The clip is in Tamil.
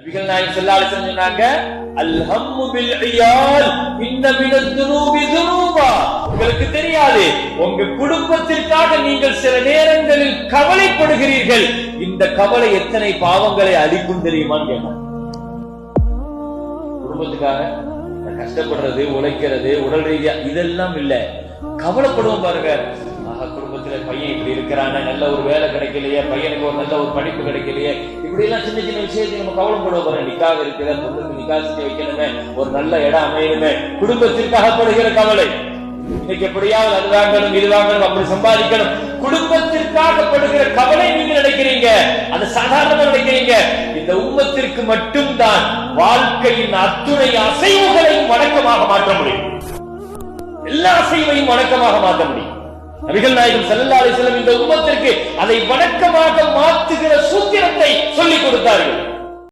நபிகள் நாயகம் ஸல்லல்லாஹு அலைஹி வஸல்லம் சொன்னாங்க, அல்ஹம்மு பில் இயால் இன்ன மினத் துனூபி துனூபா. உங்களுக்கு தெரியாது, உங்க குடும்பத்திற்காக நீங்கள் சில நேரங்களில் கவலைப்படுகிறீர்கள். இந்த கவலை எத்தனை பாவங்களை அழிக்கும் தெரியுமான்னு கேட்டாங்க. குடும்பத்துக்காக கஷ்டப்படுறது, உழைக்கிறது, உடல் ரீதியா இதெல்லாம் இல்ல, கவலைப்படுவோம் பாருங்க. குடும்பத்துல பையன் இப்படி இருக்கிறான, நல்ல ஒரு வேலை கிடைக்கலையே, பையனுக்கு ஒரு நல்ல ஒரு படிப்பு கிடைக்கலையே, இப்படி எல்லாம் சின்ன சின்ன விஷயத்தை நம்ம கவலைப்படுவோம் பாருங்க. நிக்காக இருக்கிற பொண்ணுக்கு நிக்கா செஞ்சு வைக்கணுமே, ஒரு நல்ல இடம் அமையணுமே, குடும்பத்திற்காக படுகிற கவலை. இன்னைக்கு எப்படியாவது அது வாங்கணும், இது வாங்கணும், அப்படி சம்பாதிக்கணும், குடும்பத்திற்காக படுகிற கவலை நீங்க நினைக்கிறீங்க, அது சாதாரணமா நினைக்கிறீங்க. இந்த உம்மத்திற்கு மட்டும்தான் வாழ்க்கையின் அத்துணை அசைவுகளையும் வணக்கமாக மாற்ற முடியும். எல்லா அசைவையும் வணக்கமாக மாற்ற முடியும். நபிகள் நாயகம் ஸல்லல்லாஹு அலைஹி வஸல்லம் இந்த உம்மத்திற்கு அதை வணக்கமாக மாற்றுகிற சூத்திரத்தை சொல்லிக் கொடுத்தார்கள்.